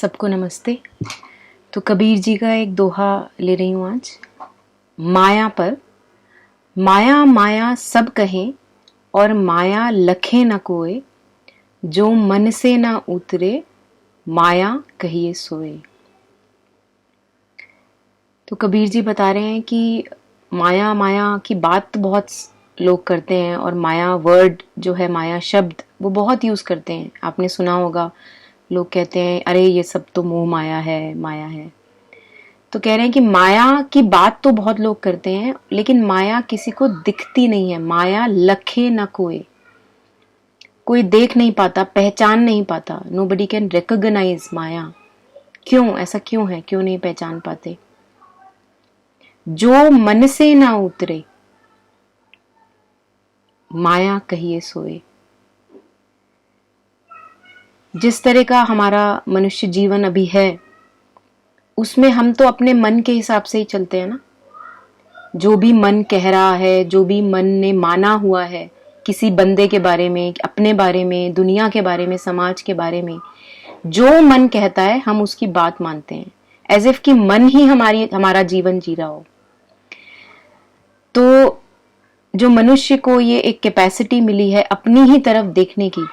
सबको नमस्ते। तो कबीर जी का एक दोहा ले रही हूँ आज माया पर। माया माया सब कहें और माया लखे न कोय, जो मन से ना उतरे माया कहिए सोए। तो कबीर जी बता रहे हैं कि माया माया की बात तो बहुत लोग करते हैं और माया वर्ड जो है, माया शब्द वो बहुत यूज करते हैं। आपने सुना होगा, लोग कहते हैं अरे ये सब तो मोह माया है, माया है। तो कह रहे हैं कि माया की बात तो बहुत लोग करते हैं, लेकिन माया किसी को दिखती नहीं है। माया लखे न कोई, कोई देख नहीं पाता, पहचान नहीं पाता। नोबडी कैन रिकॉग्नाइज माया। क्यों ऐसा क्यों है, क्यों नहीं पहचान पाते? जो मन से ना उतरे माया कहिए सोए। जिस तरह का हमारा मनुष्य जीवन अभी है, उसमें हम तो अपने मन के हिसाब से ही चलते हैं ना। जो भी मन कह रहा है, जो भी मन ने माना हुआ है किसी बंदे के बारे में, अपने बारे में, दुनिया के बारे में, समाज के बारे में, जो मन कहता है हम उसकी बात मानते हैं, एज इफ कि मन ही हमारा जीवन जी रहा हो। तो जो मनुष्य को ये एक कैपेसिटी मिली है अपनी ही तरफ देखने की,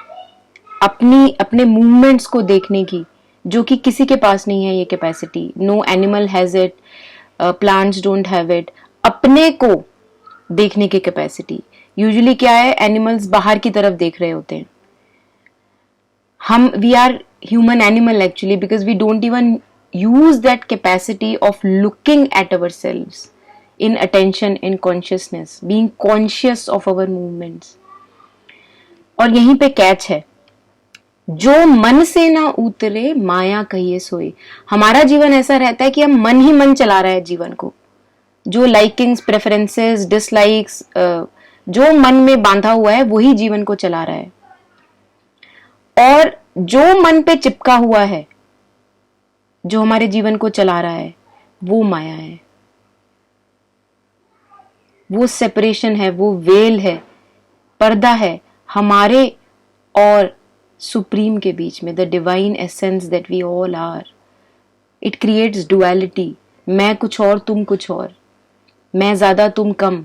अपने मूवमेंट्स को देखने की, जो कि किसी के पास नहीं है ये capacity. No animal has it, plants don't have it. अपने को देखने की कैपेसिटी यूजुअली क्या है, एनिमल्स बाहर की तरफ देख रहे होते हैं। We are human animal actually, because we don't even use that capacity of looking at ourselves in attention, in consciousness, being conscious of our movements। और यहीं पे कैच है, जो मन से ना उतरे माया कहिए सोए। हमारा जीवन ऐसा रहता है कि हम मन ही मन चला रहे हैं जीवन को। जो लाइकिंग्स, प्रेफरेंसेस, डिसलाइक्स जो मन में बांधा हुआ है वही जीवन को चला रहा है। और जो मन पे चिपका हुआ है, जो हमारे जीवन को चला रहा है, वो माया है, वो सेपरेशन है, वो वेल है, पर्दा है हमारे और सुप्रीम के बीच में, the divine essence that we all are. It creates duality, मैं कुछ और तुम कुछ और, मैं ज्यादा तुम कम,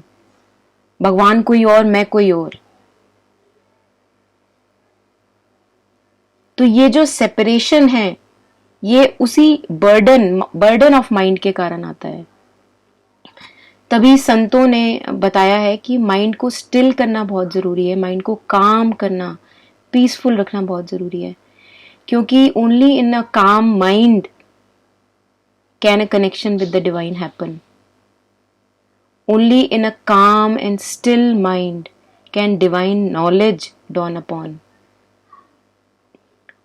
भगवान कोई और मैं कोई और। तो ये जो सेपरेशन है, ये उसी बर्डन ऑफ माइंड के कारण आता है। तभी संतों ने बताया है कि माइंड को स्टिल करना बहुत जरूरी है, माइंड को काम करना, पीसफुल रखना बहुत जरूरी है। क्योंकि only in a calm mind can a connection with the divine happen. Only in a calm and still mind can divine knowledge dawn upon।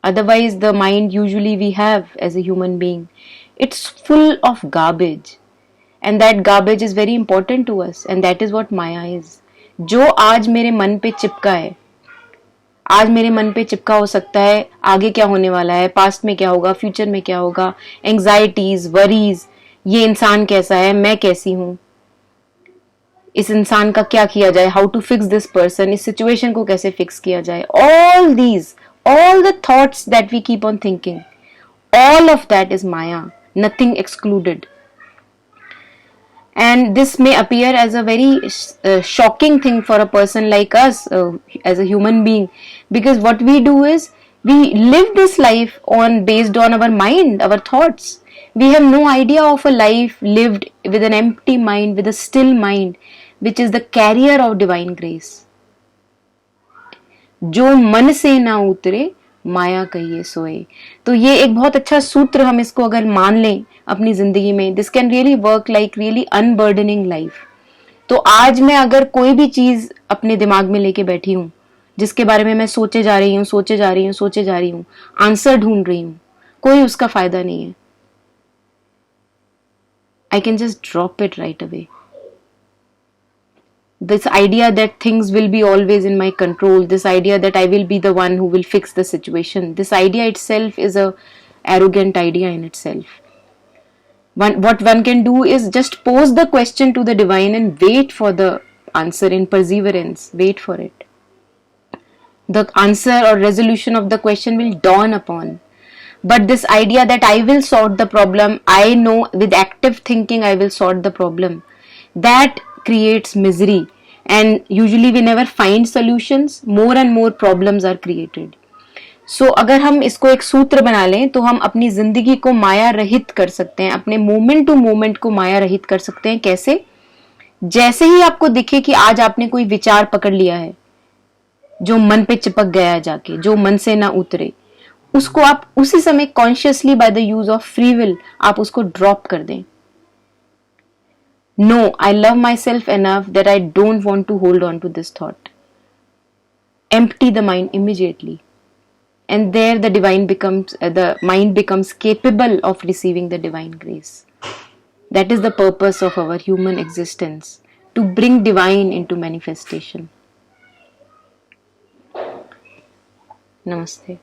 Otherwise the mind usually we have as a human being, it's full of garbage, and that garbage is very important to us, and that is what maya is। जो आज मेरे मन पे चिपका है, आज मेरे मन पे चिपका हो सकता है आगे क्या होने वाला है, पास्ट में क्या होगा, फ्यूचर में क्या होगा, एंग्जाइटीज, वरीज, ये इंसान कैसा है, मैं कैसी हूं, इस इंसान का क्या किया जाए, how to fix this person, इस सिचुएशन को कैसे फिक्स किया जाए। all the thoughts that we keep on thinking, all of that is maya, nothing excluded। And this may appear as a very shocking thing for a person like us, as a human being, because what we do is we live this life based on our mind, our thoughts। We have no idea of a life lived with an empty mind, with a still mind, which is the carrier of divine grace। जो मन से ना उतरे माया कहिए सोए। तो ये एक बहुत अच्छा सूत्र, हम इसको अगर मान लें अपनी जिंदगी में, this can really work like really अनबर्डनिंग life. तो आज मैं अगर कोई भी चीज अपने दिमाग में लेके बैठी हूं, जिसके बारे में मैं सोचे जा रही हूं, आंसर ढूंढ रही हूं, कोई उसका फायदा नहीं है। I can just drop it right away. This idea that things will be always in my control, this idea that I will be the one who will fix the situation, this idea itself is a arrogant idea in itself। What one can do is just pose the question to the divine and wait for the answer in perseverance, wait for it। The answer or resolution of the question will dawn upon। But this idea that I will sort the problem, I know with active thinking I will sort the problem, that creates misery. And usually we never find solutions, more and more problems are created. सो अगर हम इसको एक सूत्र बना लें तो हम अपनी जिंदगी को माया रहित कर सकते हैं, अपने मोमेंट टू मोमेंट को माया रहित कर सकते हैं. कैसे? जैसे ही आपको दिखे कि आज आपने कोई विचार पकड़ लिया है जो मन पे चिपक गया है जाके, जो मन से ना उतरे, उसको आप उसी समय consciously by the use of free will आप उसको ड्रॉप कर दें. No, I love myself enough that I don't want to hold on to this thought. Empty the mind immediately. And there the divine becomes, the mind becomes capable of receiving the divine grace. That is the purpose of our human existence, to bring divine into manifestation. Namaste.